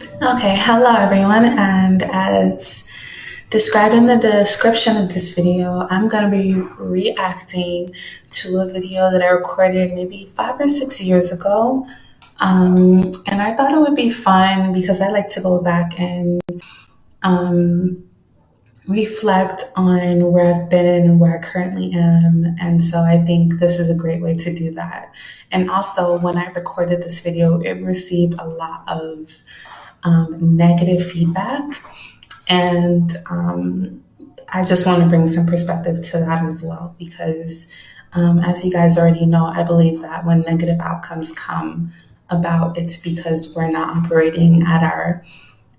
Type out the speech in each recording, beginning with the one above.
Okay, hello everyone, and as described in the description of this video, I'm going to be reacting to a video that I recorded maybe 5 or 6 years ago. And I thought it would be fun because I like to go back and um, reflect on where I've been and where I currently am. And so I think this is a great way to do that. And also, when I recorded this video, it received a lot of negative feedback. And I just want to bring some perspective to that as well, because as you guys already know, I believe that when negative outcomes come about, it's because we're not operating at our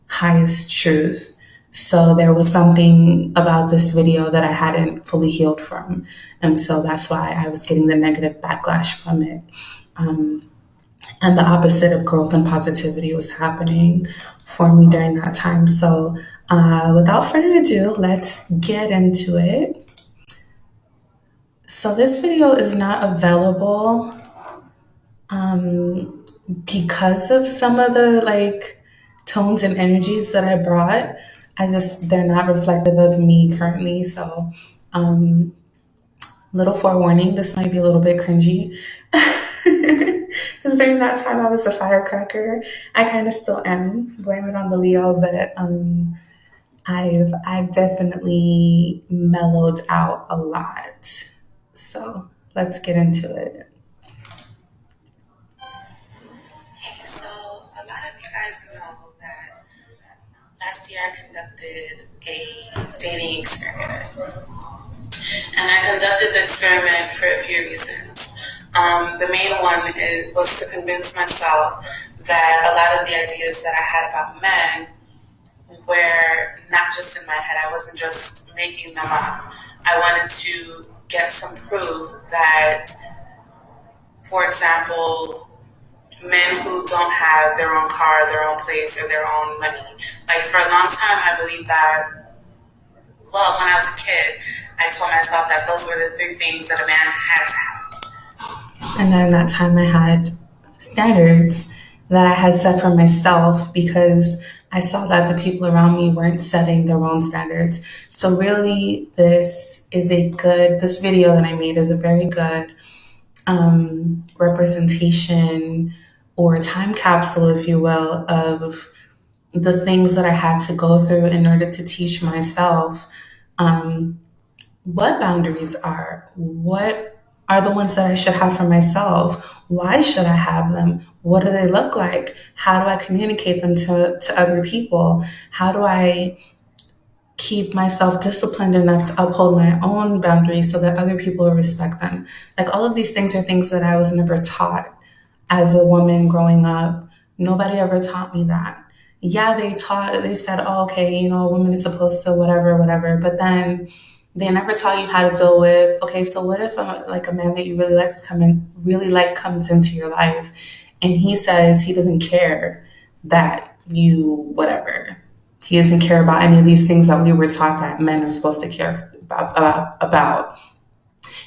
highest truth. So there was something about this video that I hadn't fully healed from. And so that's why I was getting the negative backlash from it. Um, and the opposite of growth and positivity was happening for me during that time. So, without further ado, let's get into it. So, this video is not available um, because of some of the tones and energies that I brought. They're not reflective of me currently. So, um, little forewarning, this might be a little bit cringy. Because during that time I was a firecracker. I kind of still am. Blame it on the Leo, but I've definitely mellowed out a lot. So let's get into it. Hey, so a lot of you guys know that last year I conducted a dating experiment. And I conducted the experiment for a few reasons. The main one was to convince myself that a lot of the ideas that I had about men were not just in my head. I wasn't just making them up. I wanted to get some proof that, for example, men who don't have their own car, their own place, or their own money. Like, for a long time, I believed that, well, when I was a kid, I told myself that those were the three things that a man had to have. And during that time, I had standards that I had set for myself because I saw that the people around me weren't setting their own standards. So really, this video that I made is a very good representation or time capsule, if you will, of the things that I had to go through in order to teach myself um, what boundaries are, what are the ones that I should have for myself, why should I have them, what do they look like, how do I communicate them to other people, how do I keep myself disciplined enough to uphold my own boundaries so that other people will respect them. Like, all of these things are things that I was never taught as a woman growing up. Nobody ever taught me that. Yeah, they said, oh, okay, a woman is supposed to whatever, whatever. But then they never taught you how to deal with, okay, so what if a man that you really like comes into your life and he says he doesn't care that you, whatever. He doesn't care about any of these things that we were taught that men are supposed to care about.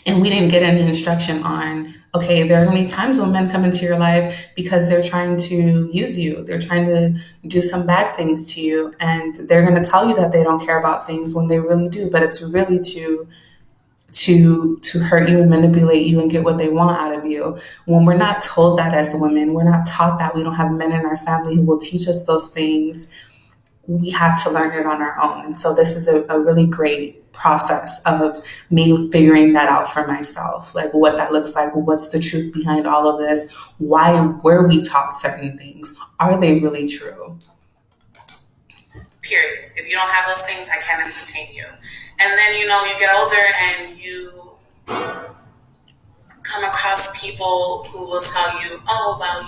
And we didn't get any instruction on, okay, there are going to be times when men come into your life because they're trying to use you. They're trying to do some bad things to you. And they're going to tell you that they don't care about things when they really do. But it's really to hurt you and manipulate you and get what they want out of you. When we're not told that as women, we're not taught that. We don't have men in our family who will teach us those things. We have to learn it on our own. And so this is a really great process of me figuring that out for myself, like what that looks like, what's the truth behind all of this, why were we taught certain things, are they really true? Period. If you don't have those things, I can't entertain you. And then, you get older and you come across people who will tell you, oh, well,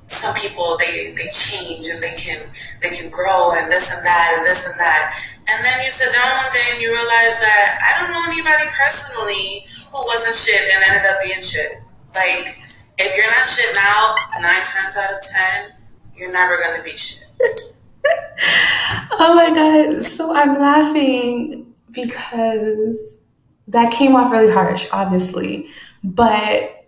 some people they change and they can grow and this and that and this and that. And then you sit down one day and you realize that I don't know anybody personally who wasn't shit and ended up being shit. Like, if you're not shit now, 9 times out of 10, you're never gonna be shit. Oh my God. So I'm laughing because that came off really harsh, obviously. But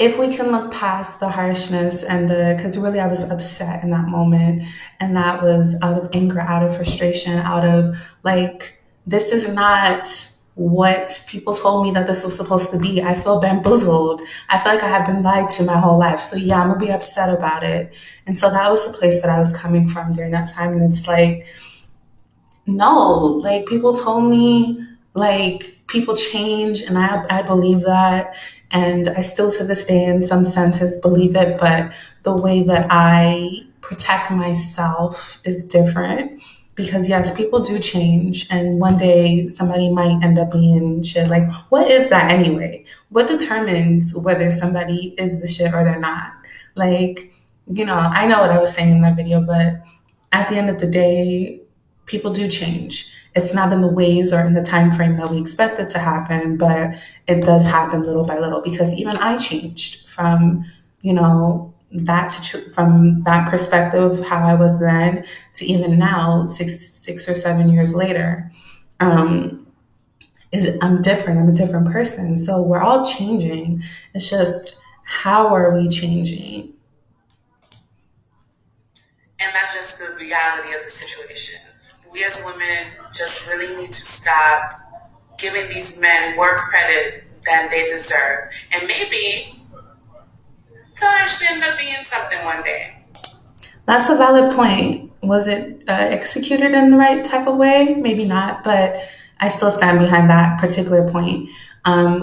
if we can look past the harshness and the, because really I was upset in that moment, and that was out of anger, out of frustration, out of like, this is not what people told me that this was supposed to be. I feel bamboozled. I feel like I have been lied to my whole life. So yeah, I'm gonna be upset about it. And so that was the place that I was coming from during that time. And it's like, no, like people told me like people change, and I believe that, and I still to this day in some senses believe it, but the way that I protect myself is different, because yes, people do change, and one day somebody might end up being shit. Like, what is that anyway? What determines whether somebody is the shit or they're not? Like, I know what I was saying in that video, but at the end of the day, people do change. It's not in the ways or in the time frame that we expect it to happen, but it does happen little by little, because even I changed from, from that perspective, how I was then, to even now, 6 or 7 years later. Um, I'm different. I'm a different person. So we're all changing. It's just, how are we changing? And that's just the reality of the situation. We as women just really need to stop giving these men more credit than they deserve. And maybe God should end up being something one day. That's a valid point. Was it executed in the right type of way? Maybe not, but I still stand behind that particular point.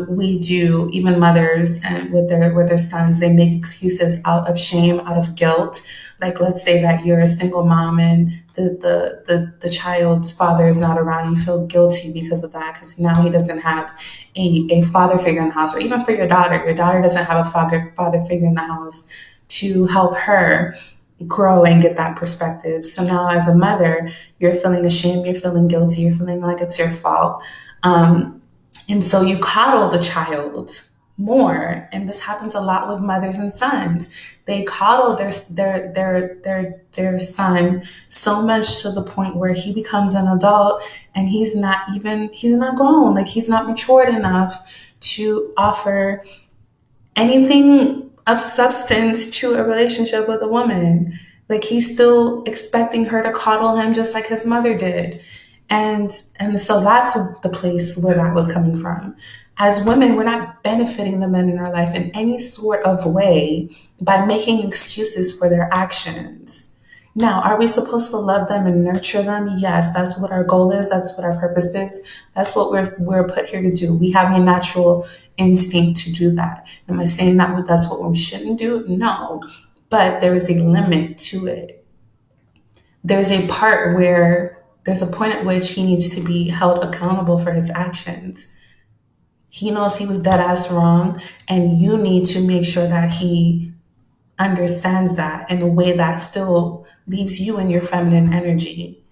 We do, even mothers and with their sons, they make excuses out of shame, out of guilt. Like, let's say that you're a single mom and the child's father is not around. You feel guilty because of that, because now he doesn't have a father figure in the house. Or even for your daughter doesn't have a father figure in the house to help her grow and get that perspective. So now as a mother, you're feeling ashamed, you're feeling guilty, you're feeling like it's your fault. And so you coddle the child more. And this happens a lot with mothers and sons. They coddle their son so much to the point where he becomes an adult and he's not grown. Like, he's not matured enough to offer anything of substance to a relationship with a woman. Like, he's still expecting her to coddle him just like his mother did. And so that's the place where that was coming from. As women, we're not benefiting the men in our life in any sort of way by making excuses for their actions. Now, are we supposed to love them and nurture them? Yes, that's what our goal is. That's what our purpose is. That's what we're put here to do. We have a natural instinct to do that. Am I saying that that's what we shouldn't do? No, but there is a limit to it. There's a point at which he needs to be held accountable for his actions. He knows he was dead ass wrong, and you need to make sure that he understands that in a way that still leaves you in your feminine energy,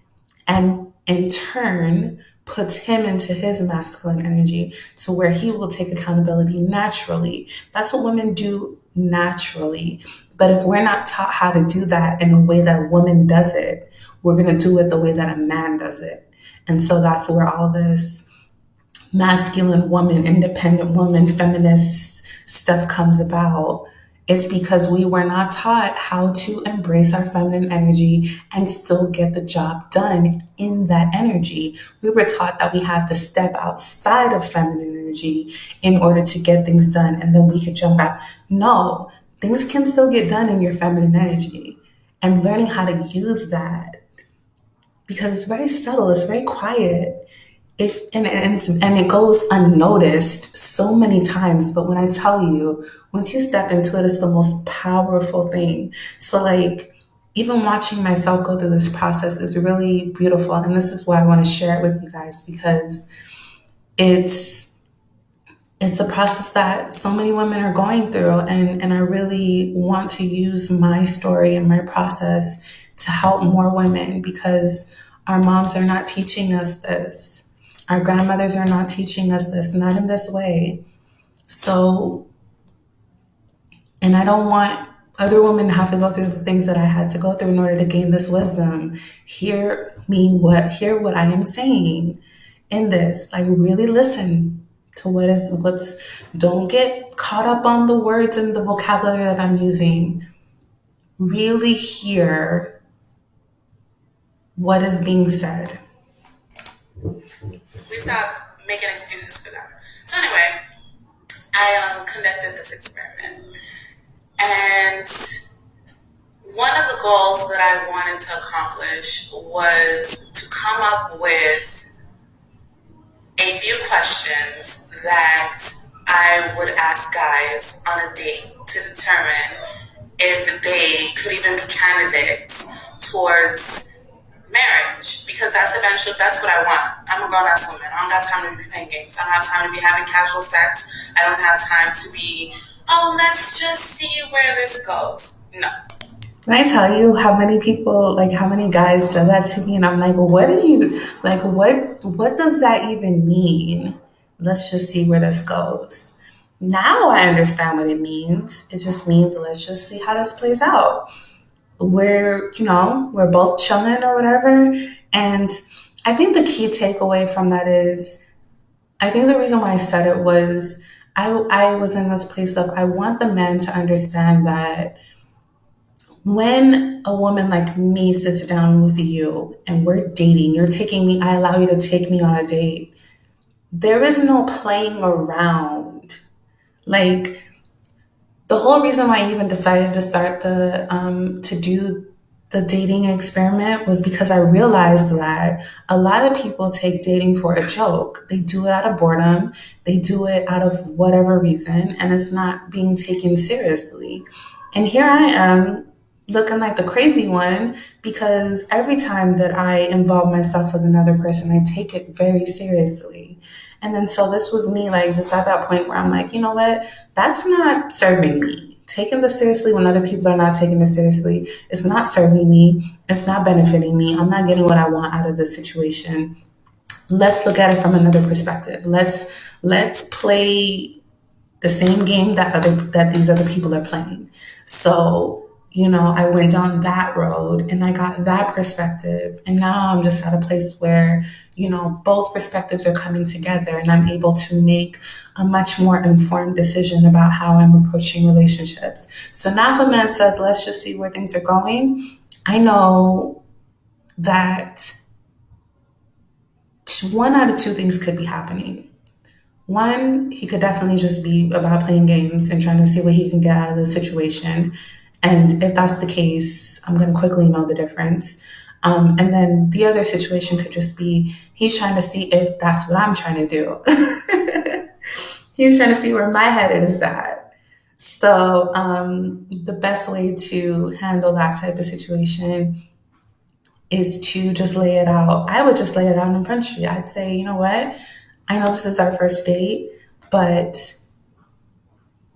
and in turn puts him into his masculine energy, to where he will take accountability naturally. That's what women do naturally. But if we're not taught how to do that in a way that a woman does it, we're going to do it the way that a man does it. And so that's where all this masculine woman, independent woman, feminist stuff comes about. It's because we were not taught how to embrace our feminine energy and still get the job done in that energy. We were taught that we have to step outside of feminine energy in order to get things done, and then we could jump back. No, things can still get done in your feminine energy, and learning how to use that, because it's very subtle, it's very quiet. And it goes unnoticed so many times, but when I tell you, once you step into it, it's the most powerful thing. So like, even watching myself go through this process is really beautiful, and this is why I want to share it with you guys, because it's a process that so many women are going through, and I really want to use my story and my process to help more women, because our moms are not teaching us this. Our grandmothers are not teaching us this, not in this way. So, and I don't want other women to have to go through the things that I had to go through in order to gain this wisdom. Hear what I am saying in this. Like, really listen to don't get caught up on the words and the vocabulary that I'm using. Really hear what is being said. We stop making excuses for them. So anyway, I conducted this experiment, and one of the goals that I wanted to accomplish was to come up with a few questions that I would ask guys on a date to determine if they could even be candidates towards marriage, because that's what I want. I'm a grown-ass woman. I don't got time to be playing games. I don't have time to be having casual sex. I don't have time to be, let's just see where this goes. No. Can I tell you how many people, how many guys said that to me? And I'm like, what does that even mean? Let's just see where this goes. Now I understand what it means. It just means let's just see how this plays out. We're both chilling or whatever. And I think the key takeaway from that is, I think the reason why I said it was, I was in this place of, I want the man to understand that when a woman like me sits down with you and we're dating, I allow you to take me on a date. There is no playing around. The whole reason why I even decided to start to do the dating experiment was because I realized that a lot of people take dating for a joke. They do it out of boredom. They do it out of whatever reason, and it's not being taken seriously. And here I am looking like the crazy one, because every time that I involve myself with another person, I take it very seriously. And then so this was me, just at that point where I'm like, you know what? That's not serving me. Taking this seriously when other people are not taking this seriously is not serving me. It's not benefiting me. I'm not getting what I want out of this situation. Let's look at it from another perspective. Let's play the same game that these other people are playing. So, I went down that road and I got that perspective. And now I'm just at a place where, both perspectives are coming together and I'm able to make a much more informed decision about how I'm approaching relationships. So now if a man says, let's just see where things are going, I know that one out of two things could be happening. One, he could definitely just be about playing games and trying to see what he can get out of the situation. And if that's the case, I'm going to quickly know the difference. And then the other situation could just be he's trying to see if that's what I'm trying to do. He's trying to see where my head is at. So the best way to handle that type of situation is to just lay it out. I would just lay it out in front of you. I'd say, you know what? I know this is our first date, but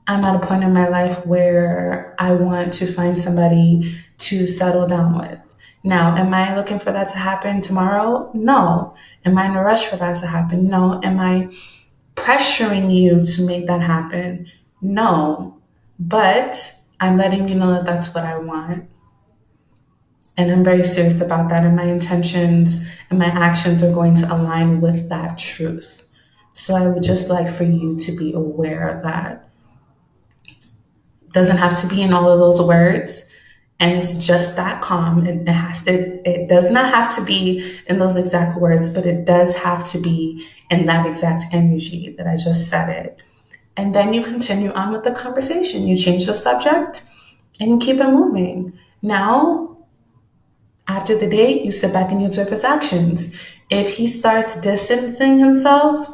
I'm at a point in my life where I want to find somebody to settle down with. Now, am I looking for that to happen tomorrow? No. Am I in a rush for that to happen? No. Am I pressuring you to make that happen? No. But I'm letting you know that that's what I want. And I'm very serious about that. And my intentions and my actions are going to align with that truth. So I would just like for you to be aware of that. Doesn't have to be in all of those words, and it's just that calm. It does not have to be in those exact words, but it does have to be in that exact energy that I just said it. And then you continue on with the conversation. You change the subject and you keep it moving. Now, after the date, you sit back and you observe his actions. If he starts distancing himself,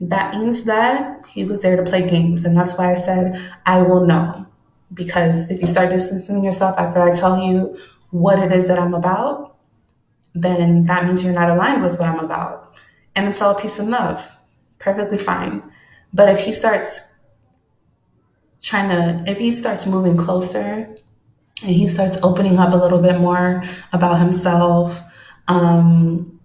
that means that he was there to play games. And that's why I said, I will know. Because if you start distancing yourself after I tell you what it is that I'm about, then that means you're not aligned with what I'm about. And it's all peace and love. Perfectly fine. But if he starts moving closer and he starts opening up a little bit more about himself, then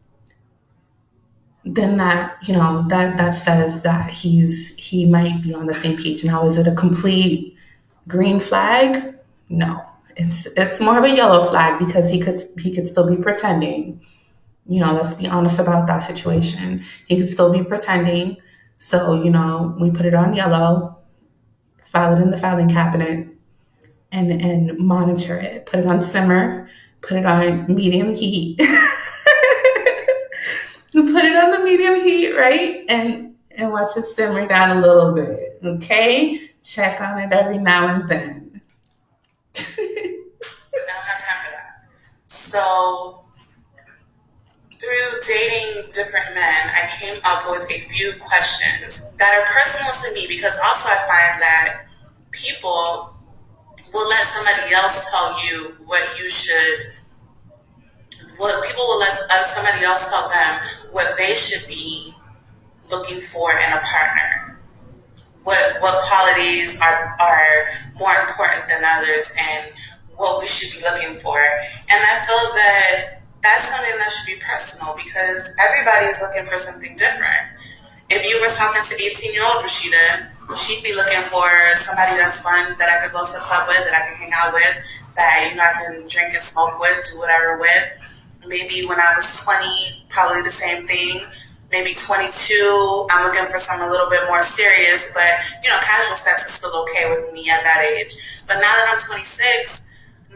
that says that he might be on the same page. Now, is it a complete green flag? No, it's more of a yellow flag, because he could still be pretending. Let's be honest about that situation. He could still be pretending. So, we put it on yellow, file it in the filing cabinet, and monitor it. Put it on simmer, put it on medium heat. Put it on the medium heat, right? And watch it simmer down a little bit. Okay? Check on it every now and then. I don't have time for that. So through dating different men, I came up with a few questions that are personal to me, because also I find that people will let somebody else tell you what people will let somebody else tell them what they should be looking for in a partner. What qualities are more important than others, and what we should be looking for. And I feel that that's something that should be personal, because everybody is looking for something different. If you were talking to 18-year-old Rashida, she'd be looking for somebody that's fun, that I could go to a club with, that I can hang out with, that I can drink and smoke with, do whatever with. Maybe when I was 20, probably the same thing. Maybe 22, I'm looking for something a little bit more serious, but casual sex is still okay with me at that age. But now that I'm 26,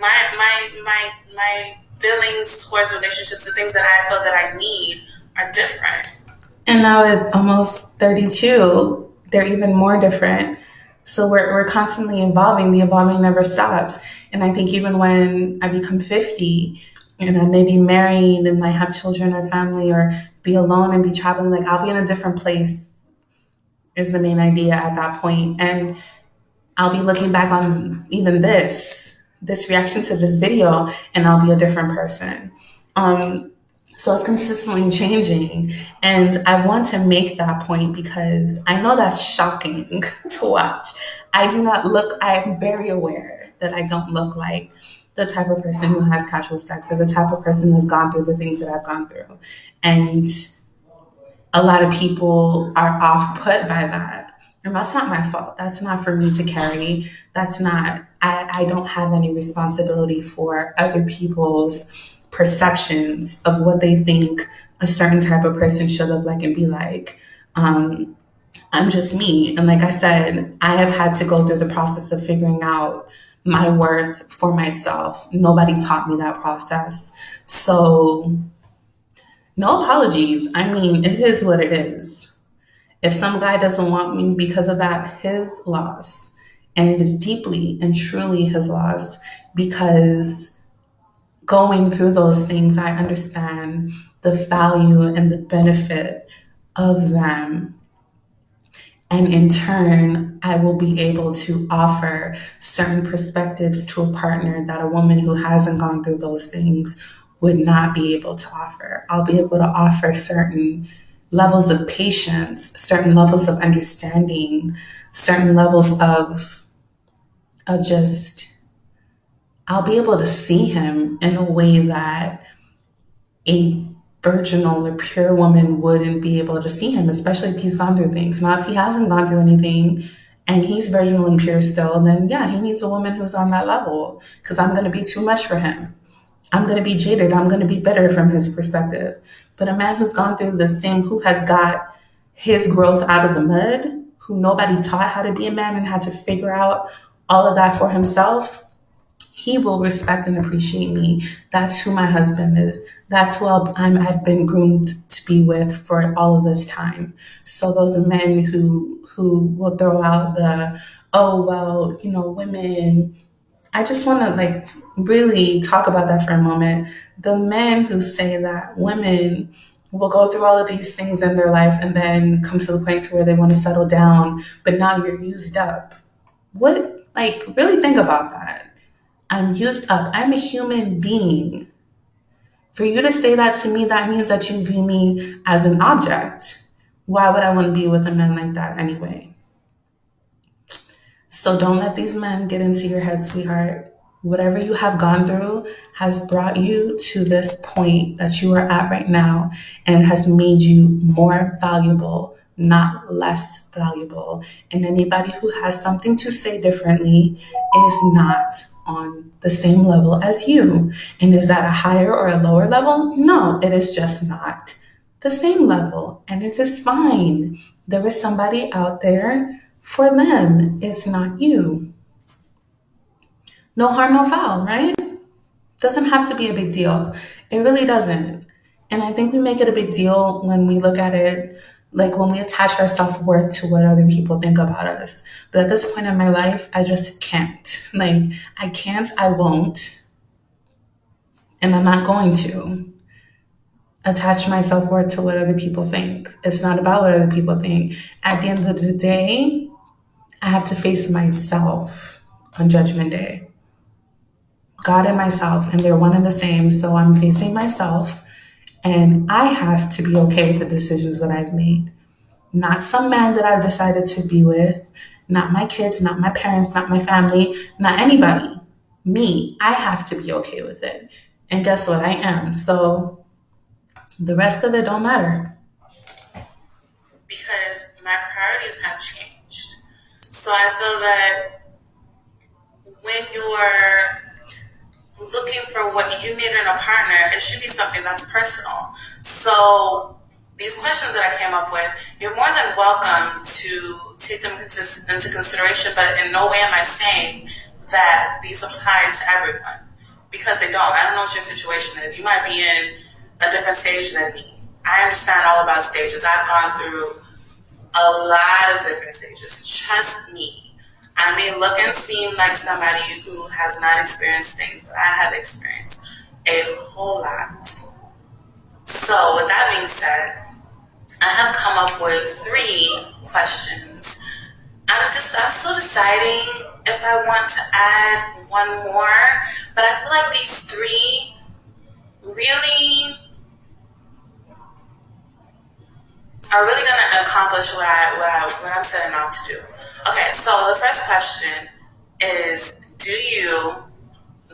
my feelings towards relationships, the things that I feel that I need, are different. And now at almost 32, they're even more different. So we're constantly evolving. The evolving never stops. And I think even when I become 50, and I may be married and might have children or family, or be alone and be traveling, like I'll be in a different place is the main idea at that point. And I'll be looking back on even this reaction to this video, and I'll be a different person. So it's consistently changing. And I want to make that point because I know that's shocking to watch. I'm very aware that I don't look like the type of person who has casual sex, or the type of person who's gone through the things that I've gone through. And a lot of people are off-put by that. And that's not my fault. That's not for me to carry. I don't have any responsibility for other people's perceptions of what they think a certain type of person should look like and be like. I'm just me. And like I said, I have had to go through the process of figuring out my worth for myself. Nobody taught me that process. So no apologies. I mean, it is what it is. If some guy doesn't want me because of that, his loss. And it is deeply and truly his loss, because going through those things, I understand the value and the benefit of them. And in turn, I will be able to offer certain perspectives to a partner that a woman who hasn't gone through those things would not be able to offer. I'll be able to offer certain levels of patience, certain levels of understanding, certain levels of just, I'll be able to see him in a way that a virginal or pure woman wouldn't be able to see him, especially if he's gone through things. Now, if he hasn't gone through anything and he's virginal and pure still, then yeah, he needs a woman who's on that level, because I'm going to be too much for him. I'm going to be jaded. I'm going to be bitter from his perspective. But a man who's gone through the same, who has got his growth out of the mud, who nobody taught how to be a man and had to figure out all of that for himself, he will respect and appreciate me. That's who my husband is. That's who I've been groomed to be with for all of this time. So those men who will throw out the, oh, well, women, I just want to really talk about that for a moment. The men who say that women will go through all of these things in their life and then come to the point to where they want to settle down, but now you're used up. What, really think about that. I'm used up. I'm a human being. For you to say that to me, that means that you view me as an object. Why would I want to be with a man like that anyway? So don't let these men get into your head, sweetheart. Whatever you have gone through has brought you to this point that you are at right now, and it has made you more valuable, not less valuable. And anybody who has something to say differently is not on the same level as you. And is that a higher or a lower level? No, it is just not the same level. And it is fine. There is somebody out there for them. It's not you. No harm, no foul, right? Doesn't have to be a big deal. It really doesn't. And I think we make it a big deal when we look at it, like when we attach our self worth to what other people think about us. But at this point in my life, I just can't. Like, I can't, I won't, and I'm not going to attach my self worth to what other people think. It's not about what other people think. At the end of the day, I have to face myself on Judgment Day. God and myself, and they're one and the same. So I'm facing myself, and I have to be okay with the decisions that I've made. Not some man that I've decided to be with, not my kids, not my parents, not my family, not anybody. Me, I have to be okay with it. And guess what? I am. So the rest of it don't matter. Because my priorities have changed. So I feel that when you're looking for what you need in a partner, it should be something that's personal. So these questions that I came up with, you're more than welcome to take them into consideration, but in no way am I saying that these apply to everyone, because they don't. I don't know what your situation is. You might be in a different stage than me. I understand all about stages. I've gone through a lot of different stages. Trust me. I may look and seem like somebody who has not experienced things, but I have experienced a whole lot. So with that being said, I have come up with 3 questions. I'm still deciding if I want to add one more, but I feel like these 3 really are really going to accomplish what I'm setting out to do. Okay, so the first question is,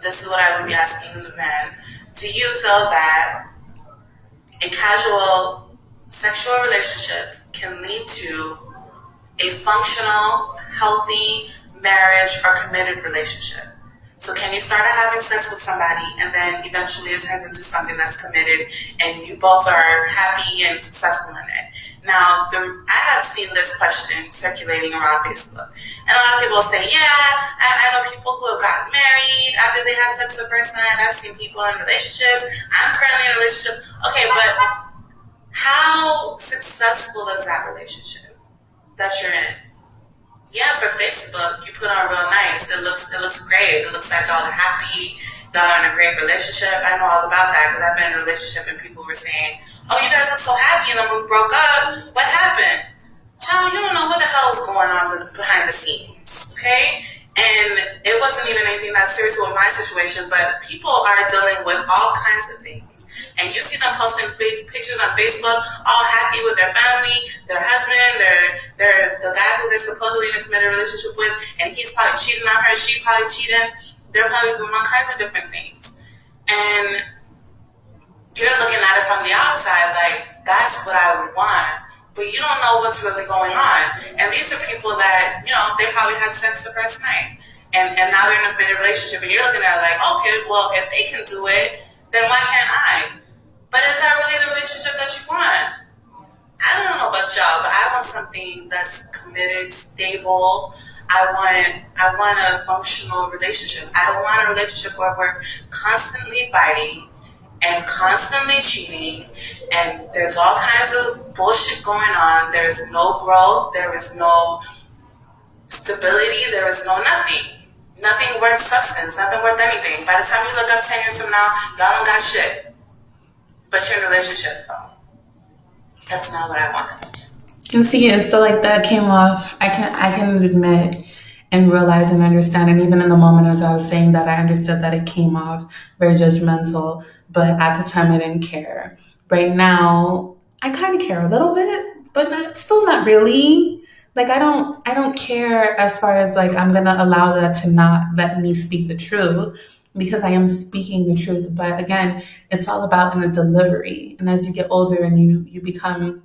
this is what I would be asking the men, do you feel that a casual sexual relationship can lead to a functional, healthy marriage or committed relationship? So can you start having sex with somebody and then eventually it turns into something that's committed and you both are happy and successful in it? Now, I have seen this question circulating around Facebook. And a lot of people say, yeah, I know people who have gotten married after they had sex the first night. I've seen people in relationships. I'm currently in a relationship. Okay, but how successful is that relationship that you're in? Yeah, for Facebook, you put on real nice. It looks great. It looks like y'all are happy. Y'all are in a great relationship. I know all about that because I've been in a relationship and people were saying, oh, you guys look so happy and then we broke up. What happened? Child, you don't know what the hell is going on behind the scenes, okay? And it wasn't even anything that serious with my situation, but people are dealing with all kinds of things. And you see them posting big pictures on Facebook, all happy with their family, their husband, the guy who they're supposedly in a committed relationship with, and he's probably cheating on her, she's probably cheating. They're probably doing all kinds of different things. And you're looking at it from the outside like, that's what I would want. But you don't know what's really going on. And these are people that, they probably had sex the first night. And now they're in a committed relationship. And you're looking at it like, okay, well, if they can do it, then why can't I? But is that really the relationship that you want? I don't know about y'all, but I want something that's committed, stable. I want a functional relationship. I don't want a relationship where we're constantly fighting and constantly cheating, and there's all kinds of bullshit going on. There's no growth. There is no stability. There is no nothing. Nothing worth substance. Nothing worth anything. By the time you look up 10 years from now, y'all don't got shit. But you're in a relationship, though. That's not what I want. And see, it's still like that came off. I can admit and realize and understand. And even in the moment as I was saying that, I understood that it came off very judgmental. But at the time, I didn't care. Right now, I kind of care a little bit, but still not really. Like I don't care as far as like I'm gonna allow that to not let me speak the truth, because I am speaking the truth. But again, it's all about in the delivery. And as you get older and you become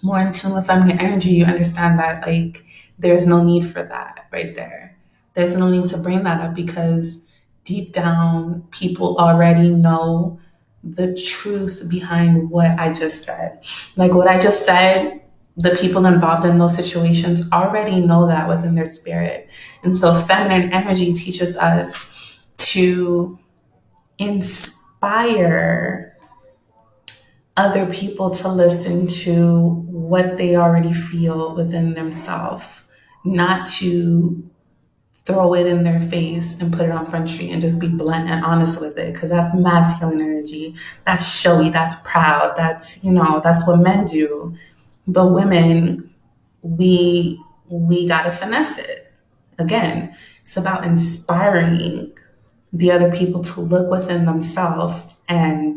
more in tune with feminine energy, you understand that like there's no need for that right there. There's no need to bring that up because deep down people already know the truth behind what I just said. Like what I just said the people involved in those situations already know that within their spirit. And so feminine energy teaches us to inspire other people to listen to what they already feel within themselves, not to throw it in their face and put it on Front Street and just be blunt and honest with it, because that's masculine energy. That's showy, that's proud, that's what men do. But women, we gotta finesse it. Again, it's about inspiring the other people to look within themselves and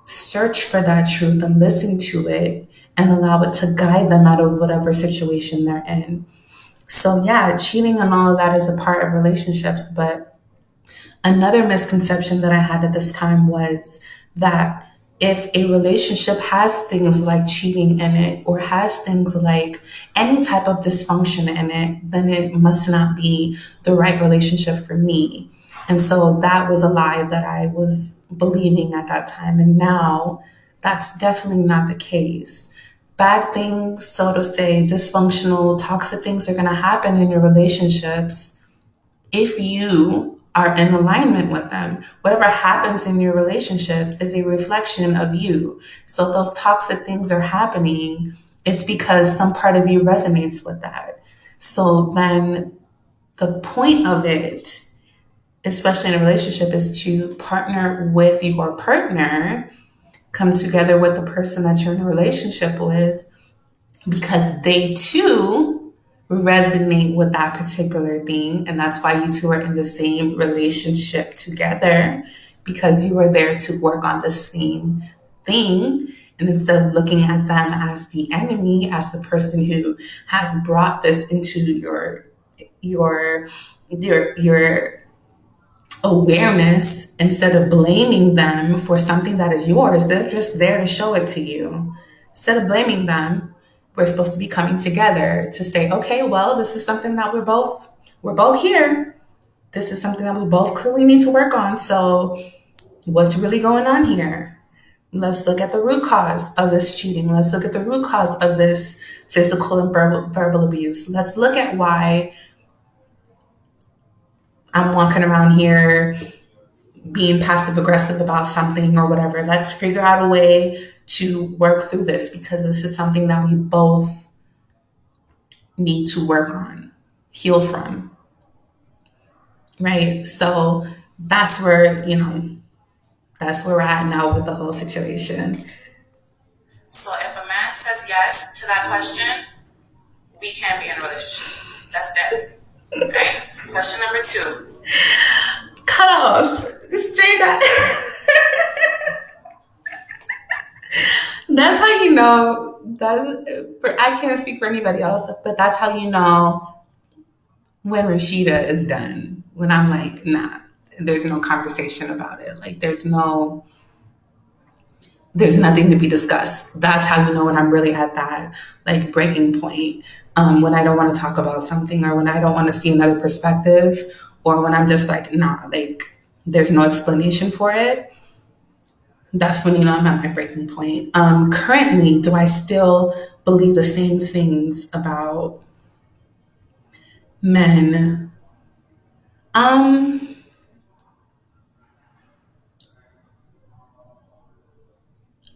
search for that truth and listen to it and allow it to guide them out of whatever situation they're in. So yeah, cheating and all of that is a part of relationships. But another misconception that I had at this time was that if a relationship has things like cheating in it or has things like any type of dysfunction in it, then it must not be the right relationship for me. And so that was a lie that I was believing at that time. And now that's definitely not the case. Bad things, so to say, dysfunctional, toxic things are going to happen in your relationships if you are in alignment with them. Whatever happens in your relationships is a reflection of you. So if those toxic things are happening, it's because some part of you resonates with that. So then the point of it, especially in a relationship, is to partner with your partner, come together with the person that you're in a relationship with, because they too resonate with that particular thing. And that's why you two are in the same relationship together, because you are there to work on the same thing. And instead of looking at them as the enemy, as the person who has brought this into your awareness, instead of blaming them for something that is yours, they're just there to show it to you. Instead of blaming them, we're supposed to be coming together to say, okay, well, this is something that we're both here. This is something that we both clearly need to work on. So what's really going on here? Let's look at the root cause of this cheating. Let's look at the root cause of this physical and verbal abuse. Let's look at why I'm walking around here being passive aggressive about something or whatever. Let's figure out a way to work through this, because this is something that we both need to work on, heal from. Right? So that's where we're at now with the whole situation. So if a man says yes to that question, we can't be in a relationship. That's dead. Right? Question number 2. Cut off. Straight up. That's how you know. I can't speak for anybody else, but that's how you know when Rashida is done. When I'm like, nah, there's no conversation about it. Like there's nothing to be discussed. That's how you know when I'm really at that like breaking point. When I don't want to talk about something, or when I don't want to see another perspective, or when I'm just like, nah, like there's no explanation for it. That's when you know I'm at my breaking point. Currently, do I still believe the same things about men?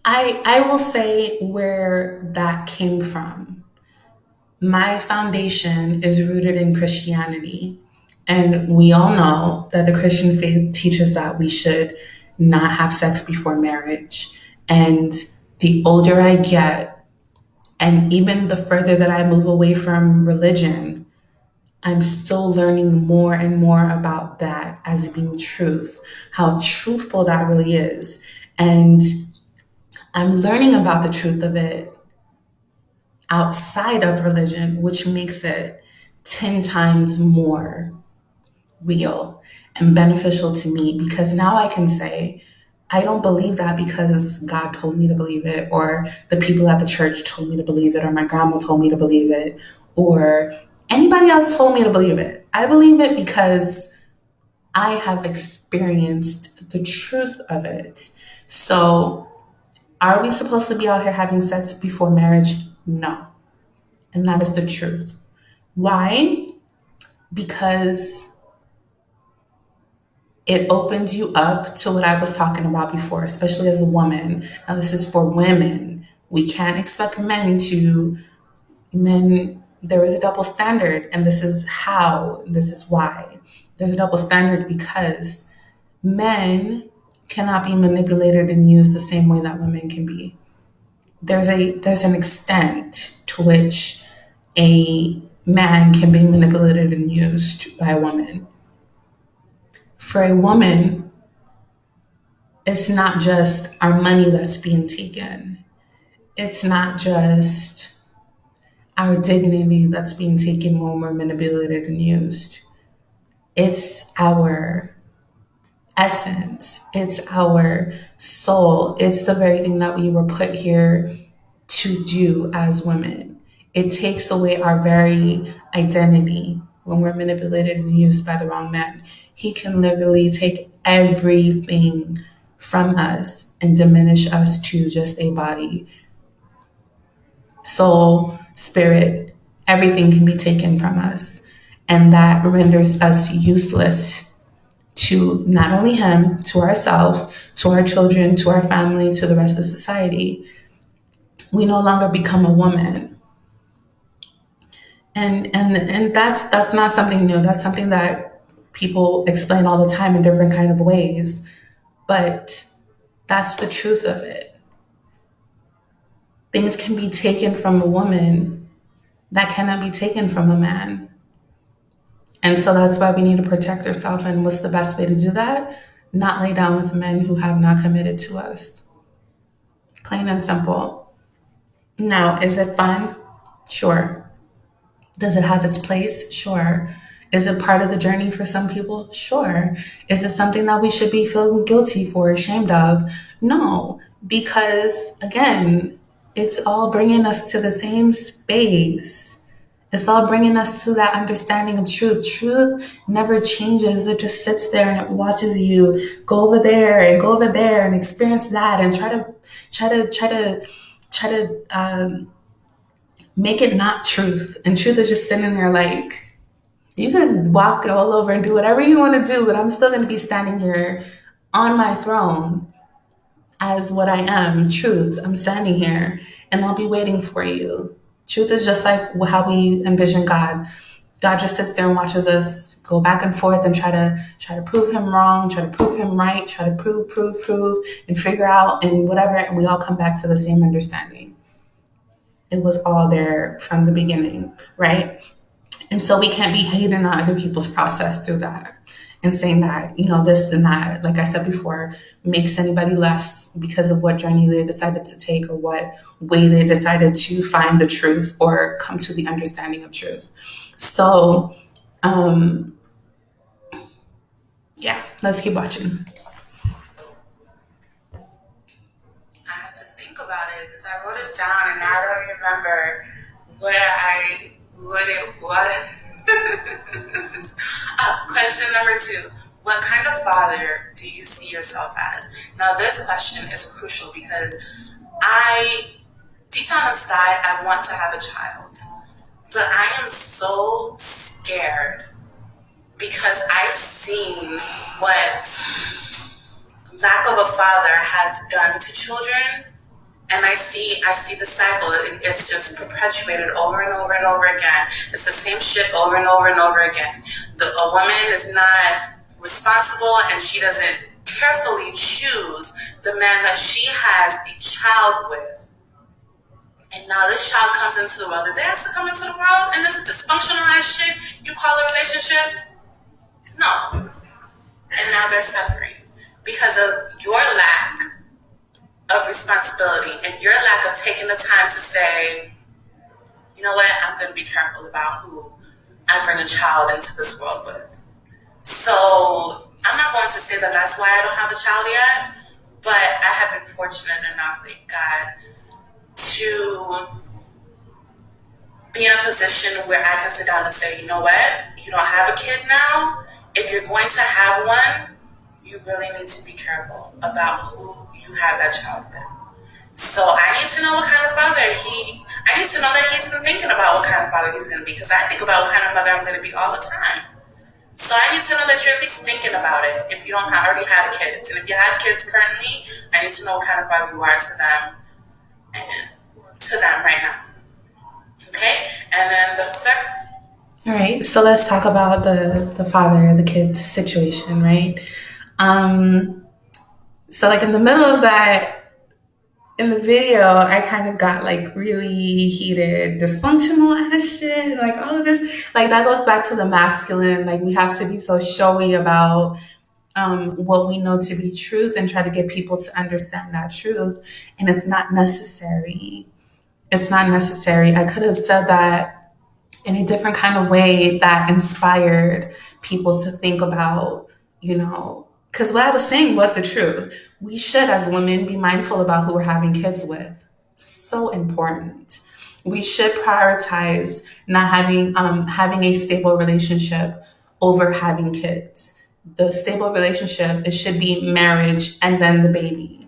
I will say where that came from. My foundation is rooted in Christianity. And we all know that the Christian faith teaches that we should not have sex before marriage. And the older I get, and even the further that I move away from religion, I'm still learning more and more about that as being truth, how truthful that really is. And I'm learning about the truth of it outside of religion, which makes it 10 times more real and beneficial to me, because now I can say, I don't believe that because God told me to believe it, or the people at the church told me to believe it, or my grandma told me to believe it, or anybody else told me to believe it. I believe it because I have experienced the truth of it. So are we supposed to be out here having sex before marriage? No. And that is the truth. Why? Because it opens you up to what I was talking about before, especially as a woman. Now, this is for women. We can't expect men, there is a double standard, and this is how, this is why. There's a double standard because men cannot be manipulated and used the same way that women can be. There's an extent to which a man can be manipulated and used by a woman. For a woman, it's not just our money that's being taken. It's not just our dignity that's being taken when we're manipulated and used. It's our essence. It's our soul. It's the very thing that we were put here to do as women. It takes away our very identity when we're manipulated and used by the wrong man. He can literally take everything from us and diminish us to just a body. Soul, spirit, everything can be taken from us. And that renders us useless to not only him, to ourselves, to our children, to our family, to the rest of society. We no longer become a woman. And that's not something new. That's something that people explain all the time in different kind of ways. But that's the truth of it. Things can be taken from a woman that cannot be taken from a man. And so that's why we need to protect ourselves. And what's the best way to do that? Not lay down with men who have not committed to us. Plain and simple. Now, is it fun? Sure. Does it have its place? Sure. Is it part of the journey for some people? Sure. Is it something that we should be feeling guilty for, ashamed of? No, because again, it's all bringing us to the same space. It's all bringing us to that understanding of truth. Truth never changes. It just sits there and it watches you go over there and go over there and experience that and try to make it not truth. And truth is just sitting there like, you can walk all over and do whatever you want to do, but I'm still going to be standing here on my throne as what I am. In truth, I'm standing here and I'll be waiting for you. Truth is just like how we envision God. God just sits there and watches us go back and forth and try to prove him wrong, try to prove him right, try to prove, and figure out and whatever. And we all come back to the same understanding. It was all there from the beginning, right? And so we can't be hating on other people's process through that and saying that, this and that, like I said before, makes anybody less because of what journey they decided to take or what way they decided to find the truth or come to the understanding of truth. So, yeah, let's keep watching. I had to think about it because I wrote it down and I don't remember what it was. Question number 2. What kind of father do you see yourself as? Now, this question is crucial because deep down inside, I want to have a child. But I am so scared because I've seen what lack of a father has done to children. And I see the cycle. It's just perpetuated over and over and over again. It's the same shit over and over and over again. A woman is not responsible and she doesn't carefully choose the man that she has a child with. And now this child comes into the world. Did they have to come into the world in this dysfunctional ass shit you call a relationship? No. And now they're suffering because of your lack of responsibility and your lack of taking the time to say, you know what, I'm going to be careful about who I bring a child into this world with. So I'm not going to say that that's why I don't have a child yet, but I have been fortunate enough, thank God, to be in a position where I can sit down and say, you know what, you don't have a kid now. If you're going to have one, you really need to be careful about who you have that child with. So I need to know what kind of father I need to know that he's been thinking about what kind of father he's going to be, because I think about what kind of mother I'm going to be all the time. So I need to know that you're at least thinking about it if you don't already have kids. And if you have kids currently, I need to know what kind of father you are to them right now. Okay? And then the third. All right, so let's talk about the father, the kids situation, right? So like in the middle of that, in the video, I kind of got like really heated, dysfunctional ass shit, like all of this. Like that goes back to the masculine. Like we have to be so showy about what we know to be truth and try to get people to understand that truth. And it's not necessary. It's not necessary. I could have said that in a different kind of way that inspired people to think about, because what I was saying was the truth. We should, as women, be mindful about who we're having kids with. So important. We should prioritize not having a stable relationship over having kids. The stable relationship, it should be marriage and then the baby.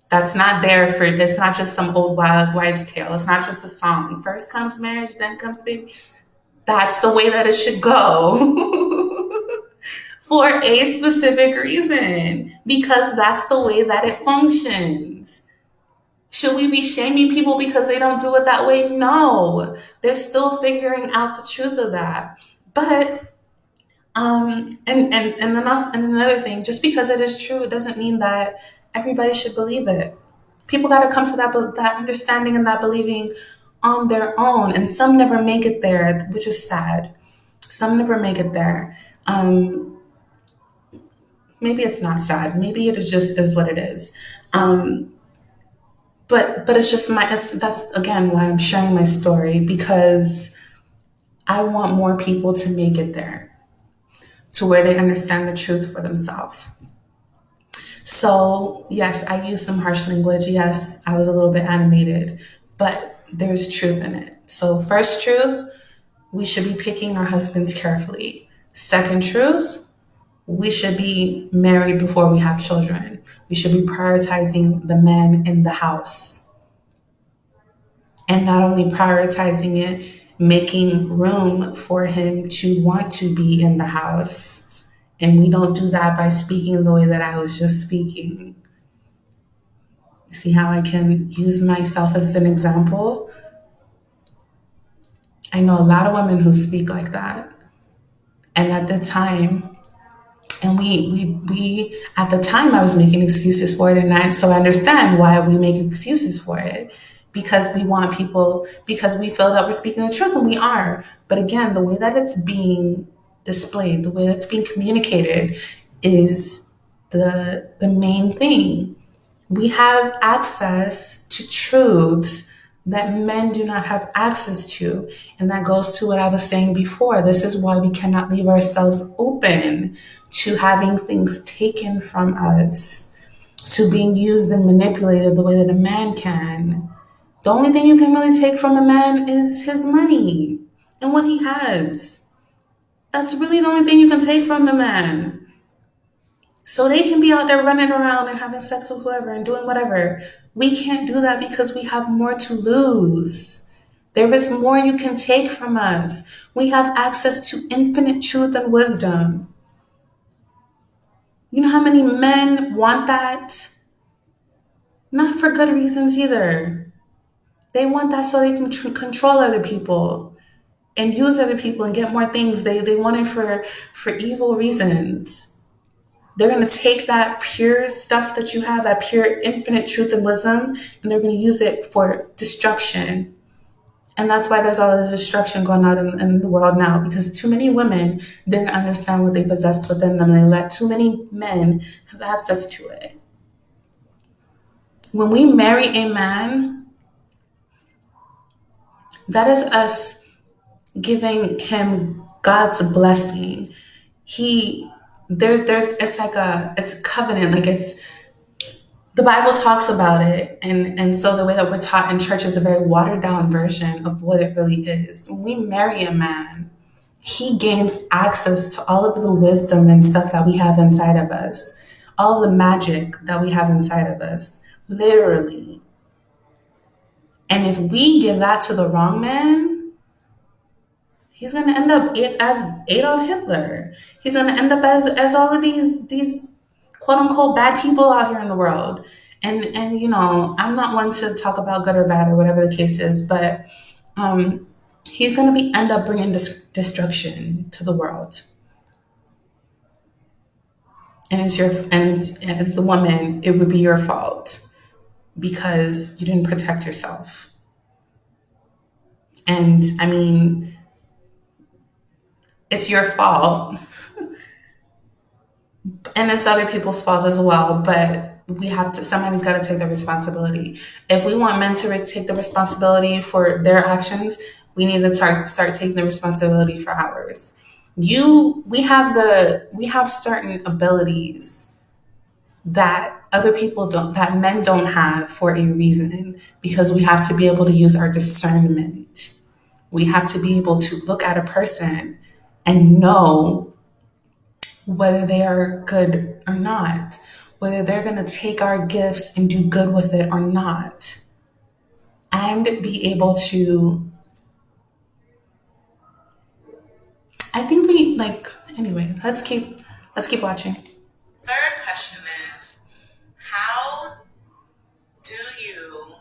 That's not it's not just some old wild wives' tale. It's not just a song. First comes marriage, then comes baby. That's the way that it should go. For a specific reason, because that's the way that it functions. Should we be shaming people because they don't do it that way? No, they're still figuring out the truth of that. But and another thing, just because it is true, it doesn't mean that everybody should believe it. People got to come to that understanding and that believing on their own, and some never make it there, which is sad. Some never make it there. Maybe it's not sad. Maybe it is what it is. But it's just that's again why I'm sharing my story, because I want more people to make it there, to where they understand the truth for themselves. So yes, I used some harsh language. Yes, I was a little bit animated, but there's truth in it. So first truth, we should be picking our husbands carefully. Second truth, we should be married before we have children. We should be prioritizing the man in the house. And not only prioritizing it, making room for him to want to be in the house. And we don't do that by speaking the way that I was just speaking. See how I can use myself as an example? I know a lot of women who speak like that. And at the time, at the time I was making excuses for it, and so I understand why we make excuses for it, because we want people, because we feel that we're speaking the truth, and we are. But again, the way that it's being displayed, the way that's being communicated is the main thing. We have access to truths that men do not have access to. And that goes to what I was saying before. This is why we cannot leave ourselves open to having things taken from us, to being used and manipulated the way that a man can. The only thing you can really take from a man is his money and what he has. That's really the only thing you can take from a man. So they can be out there running around and having sex with whoever and doing whatever. We can't do that because we have more to lose. There is more you can take from us. We have access to infinite truth and wisdom. You know how many men want that? Not for good reasons either. They want that so they can control other people and use other people and get more things. They want it for evil reasons. They're going to take that pure stuff that you have, that pure infinite truth and wisdom, and they're going to use it for destruction. And that's why there's all this destruction going on in the world now, because too many women didn't understand what they possessed within them, and they let too many men have access to it. When we marry a man, that is us giving him God's blessing. It's a covenant, like the Bible talks about it, and so the way that we're taught in church is a very watered down version of what it really is. When we marry a man, he gains access to all of the wisdom and stuff that we have inside of us, all the magic that we have inside of us, literally. And if we give that to the wrong man, he's going to end up as Adolf Hitler. He's going to end up as all of these quote unquote bad people out here in the world. And you know, I'm not one to talk about good or bad or whatever the case is, but he's going to end up bringing destruction to the world. And as the woman, it would be your fault because you didn't protect yourself. And I mean, it's your fault and it's other people's fault as well, but somebody's got to take the responsibility. If we want men to take the responsibility for their actions, we need to start taking the responsibility for ours. We have certain abilities that other people don't, that men don't have for a reason, because we have to be able to use our discernment. We have to be able to look at a person and know whether they are good or not, whether they're going to take our gifts and do good with it or not, and be able to, I think anyway, let's keep watching. Third question is, how do you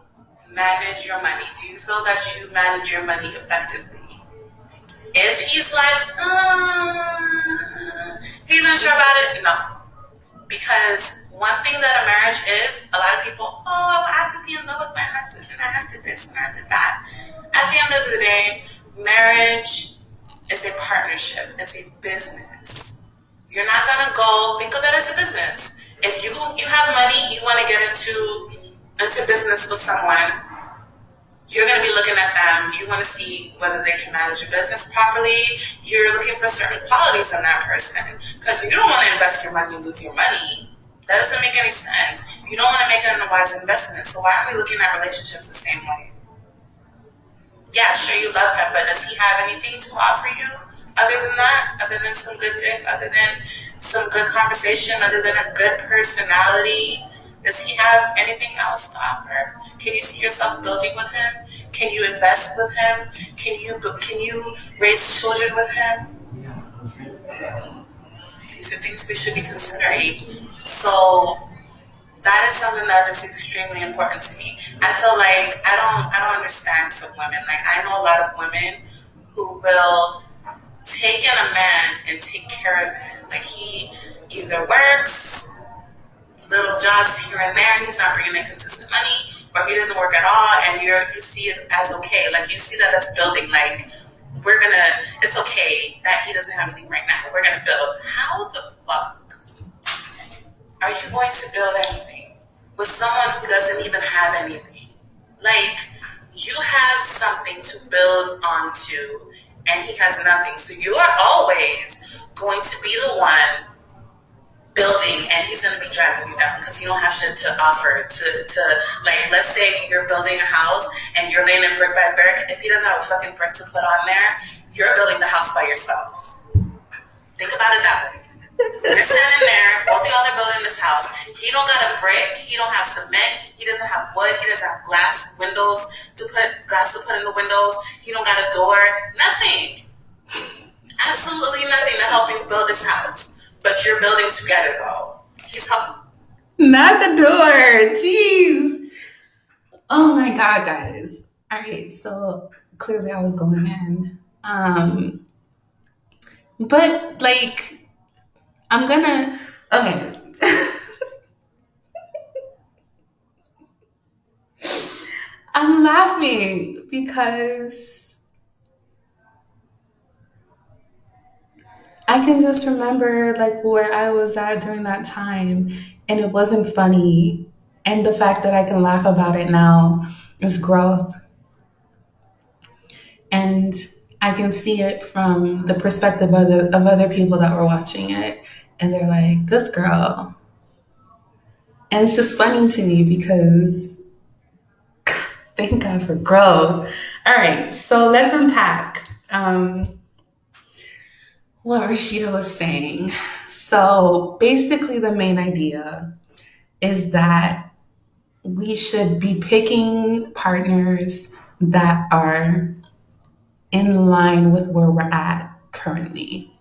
manage your money? Do you feel that you manage your money effectively? If he's like, he's unsure about it, no. Because one thing that a marriage is, a lot of people, I have to be in love with my husband and I have to this and I have to that. At the end of the day, marriage is a partnership. It's a business. You're not going to go think of it as a business. If you have money, you want to get into business with someone, you're going to be looking at them. You want to see whether they can manage your business properly. You're looking for certain qualities in that person, because you don't want to invest your money and lose your money. That doesn't make any sense. You don't want to make it a wise investment. So why aren't we looking at relationships the same way? Yeah, sure, you love him, but does he have anything to offer you other than that? Other than some good dick? Other than some good conversation? Other than a good personality? Does he have anything else to offer? Can you see yourself building with him? Can you invest with him? Can you raise children with him? These are things we should be considering. So that is something that is extremely important to me. I feel like I don't understand some women. Like, I know a lot of women who will take in a man and take care of him. Like, he either works little jobs here and there, and he's not bringing in consistent money, or he doesn't work at all, and you see it as okay. Like, you see that as building. Like, it's okay that he doesn't have anything right now. We're gonna build. How the fuck are you going to build anything with someone who doesn't even have anything? Like, you have something to build onto, and he has nothing. So you are always going to be the one building, and he's going to be dragging you down because you don't have shit to offer to like, let's say you're building a house and you're laying it brick by brick. If he doesn't have a fucking brick to put on there, you're building the house by yourself. Think about it that way. You're standing there, both of y'all are building this house. He don't got a brick, he don't have cement, he doesn't have wood, he doesn't have glass to put in the windows, he don't got a door, nothing. Absolutely nothing to help you build this house. But you're building together, though. He's helping. Not the door. Jeez. Oh my God, guys. All right. So clearly I was going in. But like, okay. I'm laughing because I can just remember like where I was at during that time, and it wasn't funny. And the fact that I can laugh about it now is growth. And I can see it from the perspective of other people that were watching it. And they're like, this girl. And it's just funny to me because thank God for growth. All right, so let's unpack. What Rashida was saying. So basically the main idea is that we should be picking partners that are in line with where we're at currently,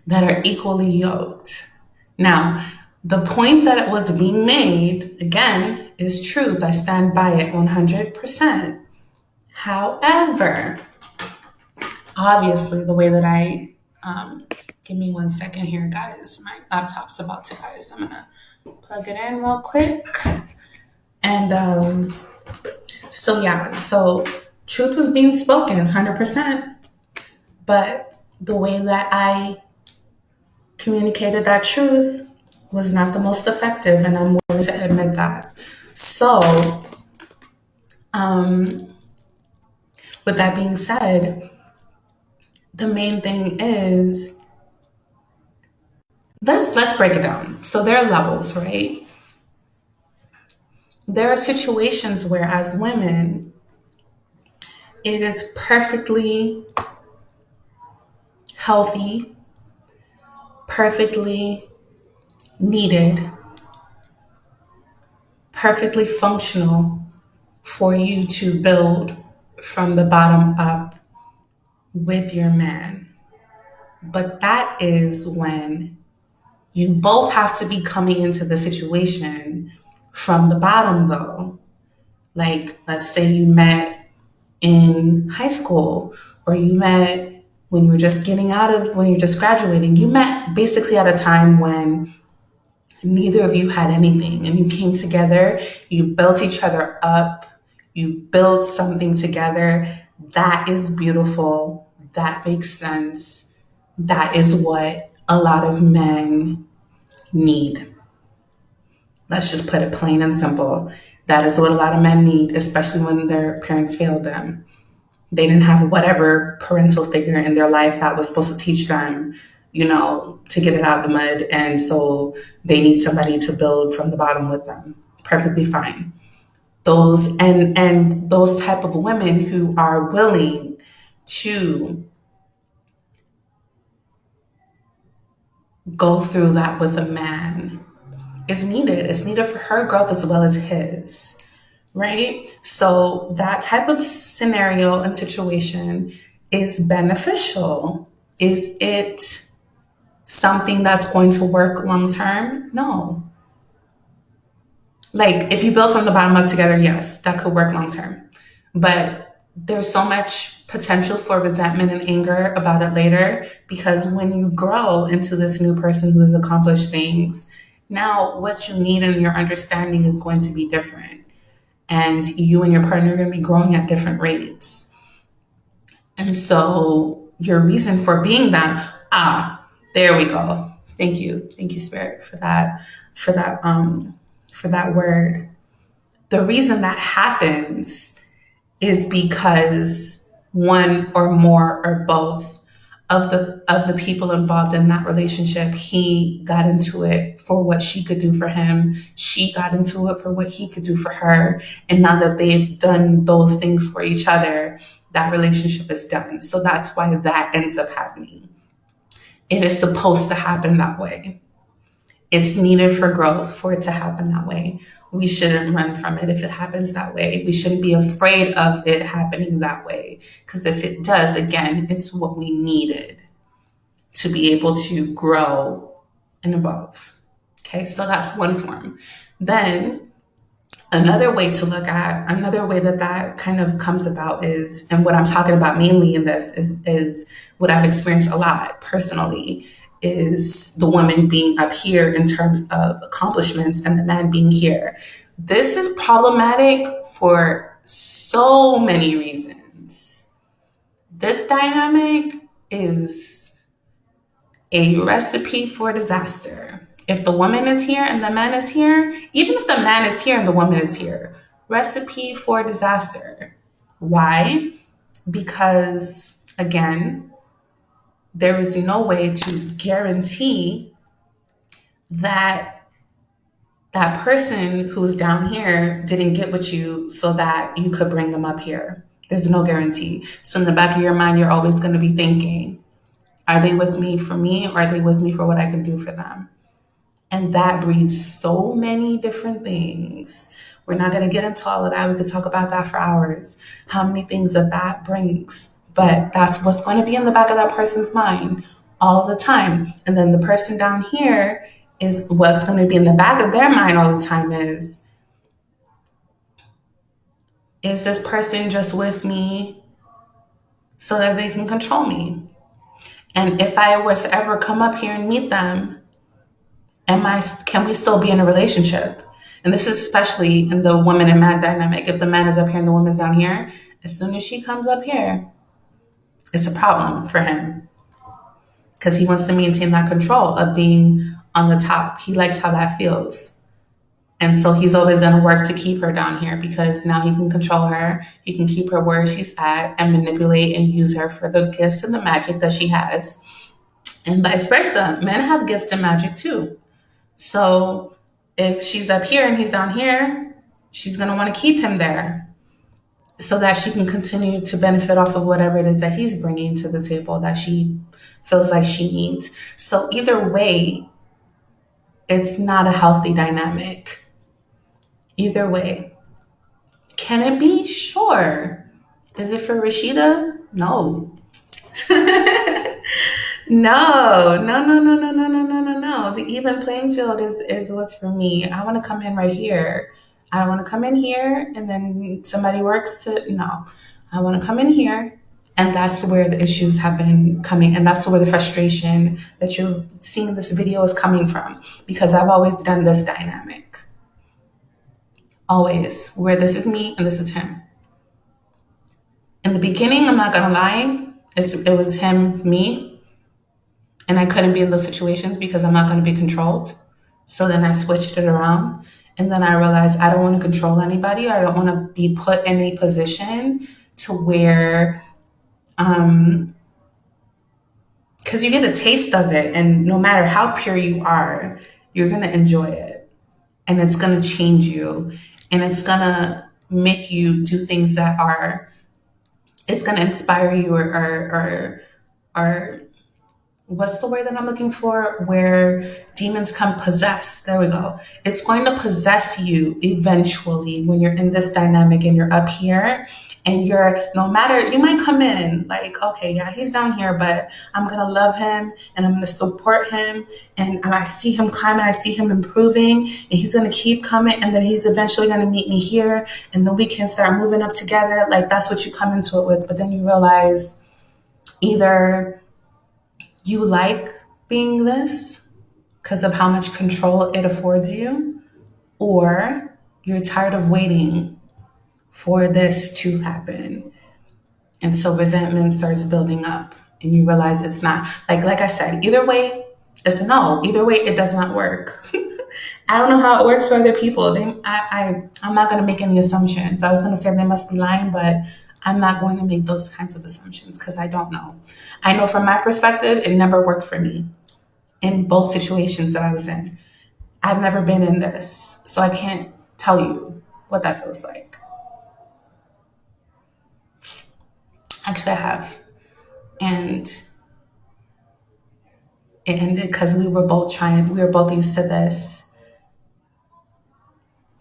that are equally yoked. Now, the point that it was being made, again, is truth. I stand by it 100%. However, obviously, the way that give me 1 second here, guys. My laptop's about to die, so I'm gonna plug it in real quick. And so truth was being spoken 100%, but the way that I communicated that truth was not the most effective, and I'm willing to admit that. So, with that being said, the main thing is let's break it down. So there are levels, right? There are situations where, as women, it is perfectly healthy, perfectly needed, perfectly functional for you to build from the bottom up with your man. But that is when you both have to be coming into the situation from the bottom, though. Like, let's say you met in high school, or you met when you were just when you're just graduating. You met basically at a time when neither of you had anything, and you came together, you built each other up, you built something together. That is beautiful. That makes sense. That is what a lot of men need. Let's just put it plain and simple. That is what a lot of men need, especially when their parents failed them. They didn't have whatever parental figure in their life that was supposed to teach them, to get it out of the mud. And so they need somebody to build from the bottom with them. Perfectly fine. Those type of women who are willing to go through that with a man is needed. It's needed for her growth as well as his, right? So that type of scenario and situation is beneficial. Is it something that's going to work long term? No. Like, if you build from the bottom up together, yes, that could work long term. But there's so much potential for resentment and anger about it later, because when you grow into this new person who has accomplished things, now what you need and your understanding is going to be different. And you and your partner are going to be growing at different rates. And so your reason for being them, there we go. Thank you, Spirit, for that word. The reason that happens is because one or more or both of the people involved in that relationship, he got into it for what she could do for him. She got into it for what he could do for her. And now that they've done those things for each other, that relationship is done. So that's why that ends up happening. It is supposed to happen that way. It's needed for growth for it to happen that way. We shouldn't run from it if it happens that way. We shouldn't be afraid of it happening that way. Because if it does, again, it's what we needed to be able to grow and evolve. Okay, so that's one form. Then another way that kind of comes about is, and what I'm talking about mainly in this is what I've experienced a lot personally, is the woman being up here in terms of accomplishments and the man being here. This is problematic for so many reasons. This dynamic is a recipe for disaster. If the woman is here and the man is here, even if the man is here and the woman is here, recipe for disaster. Why? Because, again, there is no way to guarantee that that person who's down here didn't get with you so that you could bring them up here. There's no guarantee. So in the back of your mind, you're always going to be thinking, are they with me for me, or are they with me for what I can do for them? And that breeds so many different things. We're not going to get into all of that. We could talk about that for hours, how many things that brings. But that's what's going to be in the back of that person's mind all the time. And then the person down here is what's going to be in the back of their mind all the time is this person just with me so that they can control me? And if I was to ever come up here and meet them, can we still be in a relationship? And this is especially in the woman and man dynamic. If the man is up here and the woman's down here, as soon as she comes up here, it's a problem for him because he wants to maintain that control of being on the top. He likes how that feels. And so he's always going to work to keep her down here because now he can control her. He can keep her where she's at and manipulate and use her for the gifts and the magic that she has. And vice versa. Men have gifts and magic too. So if she's up here and he's down here, she's going to want to keep him there so that she can continue to benefit off of whatever it is that he's bringing to the table that she feels like she needs. So either way, it's not a healthy dynamic. Either way. Can it be? Sure. Is it for Rashida? No. No. The even playing field is what's for me. I want to come in right here. I don't want to come in here and then somebody works no. I want to come in here, and that's where the issues have been coming, and that's where the frustration that you're seeing in this video is coming from, because I've always done this dynamic. Always, where this is me and this is him. In the beginning, I'm not gonna lie, it was him, me, and I couldn't be in those situations because I'm not gonna be controlled. So then I switched it around, and then I realized I don't want to control anybody. I don't want to be put in a position to where, because you get a taste of it, and no matter how pure you are, you're gonna enjoy it, and it's gonna change you. And it's going to make you do things that it's going to inspire you or what's the word that I'm looking for? Where demons come possess. There we go. It's going to possess you eventually when you're in this dynamic and you're up here. And no matter, you might come in like, okay, yeah, he's down here, but I'm going to love him and I'm going to support him. And I see him climbing, I see him improving, and he's going to keep coming. And then he's eventually going to meet me here. And then we can start moving up together. Like, that's what you come into it with. But then you realize either you like being this because of how much control it affords you, or you're tired of waiting for this to happen. And so resentment starts building up, and you realize it's not, like I said, either way, it's a no. Either way, it does not work. I don't know how it works for other people. I'm not going to make any assumptions. I was going to say they must be lying, but I'm not going to make those kinds of assumptions because I don't know. I know from my perspective, it never worked for me in both situations that I was in. I've never been in this, so I can't tell you what that feels like. Actually, I have. And it ended because we were both used to this.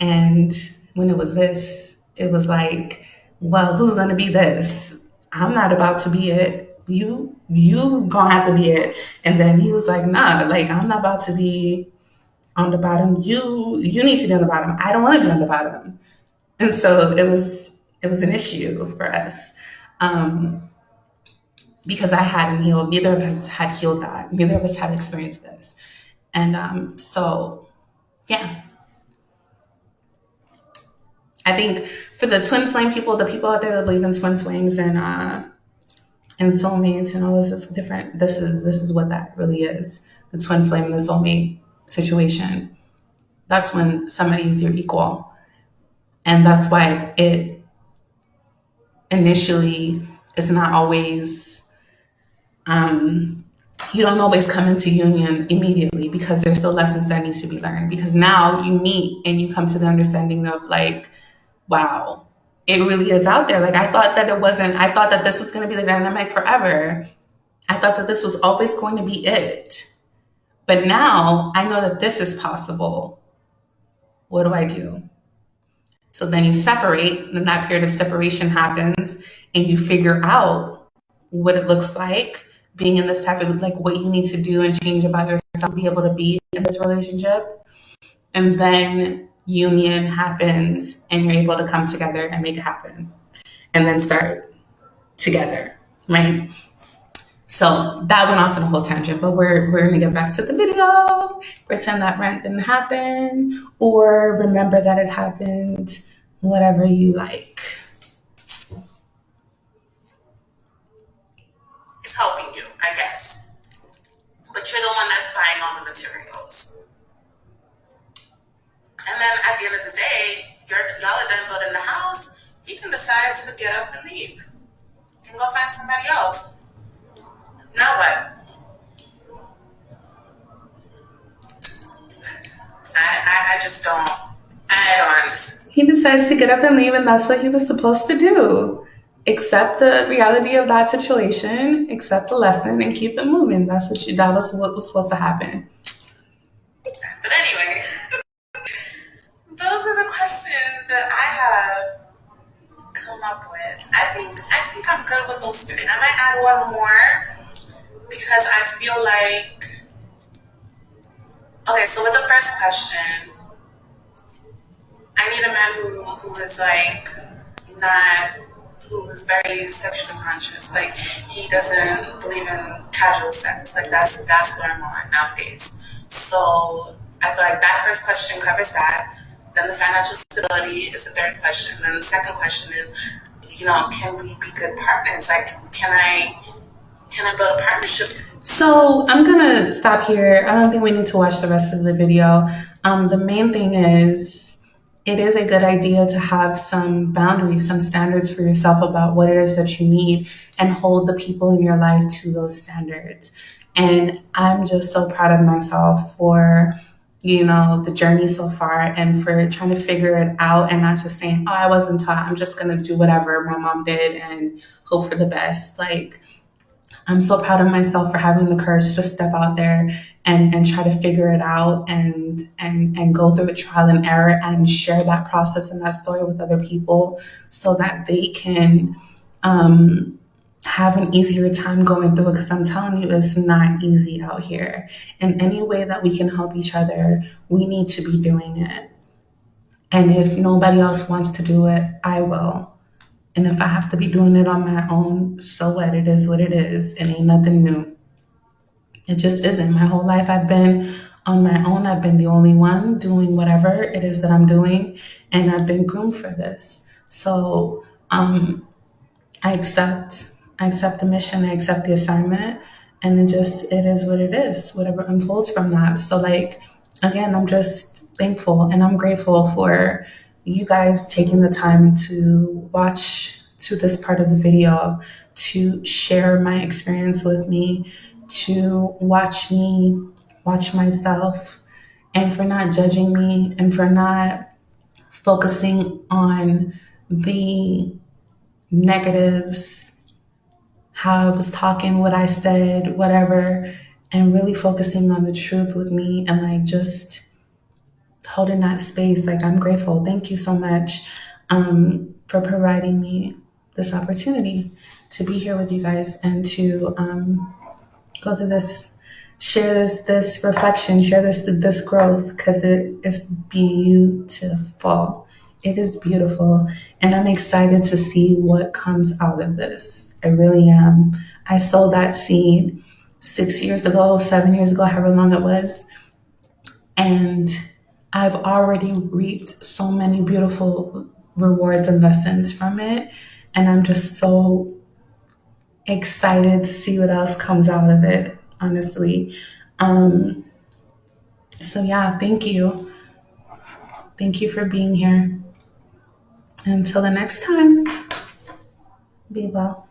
And when it was this, it was like, well, who's going to be this? I'm not about to be it. You gonna have to be it. And then he was like, nah, like, I'm not about to be on the bottom. You need to be on the bottom. I don't want to be on the bottom. And so it was an issue for us. Because I hadn't healed. Neither of us had healed that. Neither of us had experienced this. And so, yeah. I think for the twin flame people, the people out there that believe in twin flames and soulmates and all this is different, this is what that really is. The twin flame and the soulmate situation. That's when somebody is your equal. And that's why it initially is not always, you don't always come into union immediately because there's still lessons that needs to be learned. Because now you meet and you come to the understanding of like, wow, it really is out there. Like, I thought that this was going to be the dynamic forever. I thought that this was always going to be it. But now I know that this is possible. What do? So then you separate, then that period of separation happens, and you figure out what it looks like being in this type of, like, what you need to do and change about yourself to be able to be in this relationship. And then union happens, and you're able to come together and make it happen, and then start together, right? So that went off in a whole tangent, but we're gonna get back to the video. Pretend that rant didn't happen, or remember that it happened, whatever you like. It's helping you, I guess. But you're the one that's buying all the materials. And then at the end of the day, y'all are done building the house. He can decide to get up and leave and go find somebody else. Now what? I just don't. I don't understand. He decides to get up and leave, and that's what he was supposed to do. Accept the reality of that situation, accept the lesson, and keep it moving. That was what was supposed to happen. But anyway, those are the questions that I have come up with. I think I'm good with those three. I might add one more because I feel like, okay, so with the first question, I need a man who is like not, who is very sexually conscious. Like, he doesn't believe in casual sex. Like, that's what I'm on nowadays. So I feel like that first question covers that. Then the financial stability is the third question. Then the second question is, can we be good partners? Like, can I build a partnership? So I'm gonna stop here. I don't think we need to watch the rest of the video. The main thing is, it is a good idea to have some boundaries, some standards for yourself about what it is that you need, and hold the people in your life to those standards. And I'm just so proud of myself for, the journey so far, and for trying to figure it out, and not just saying, oh, I wasn't taught, I'm just going to do whatever my mom did and hope for the best. Like, I'm so proud of myself for having the courage to step out there and try to figure it out, and go through a trial and error, and share that process and that story with other people, so that they can have an easier time going through it. Because I'm telling you, it's not easy out here. In any way that we can help each other, we need to be doing it. And if nobody else wants to do it, I will. And if I have to be doing it on my own, so what? It is what it is. It ain't nothing new. It just isn't. My whole life I've been on my own. I've been the only one doing whatever it is that I'm doing, and I've been groomed for this. So I accept the mission, I accept the assignment, and it is what it is, whatever unfolds from that. So, like, again, I'm just thankful and I'm grateful for you guys taking the time to watch to this part of the video, to share my experience with me, to watch myself, and for not judging me, and for not focusing on the negatives, how I was talking, what I said, whatever, and really focusing on the truth with me, and like just holding that space. Like, I'm grateful. Thank you so much for providing me this opportunity to be here with you guys, and to go through this, share this reflection, share this growth, because it is beautiful. It is beautiful, and I'm excited to see what comes out of this. I really am. I sowed that seed 6 years ago, 7 years ago, however long it was, and I've already reaped so many beautiful rewards and lessons from it, and I'm just so excited to see what else comes out of it, honestly. So yeah, thank you. Thank you for being here. Until the next time, be well.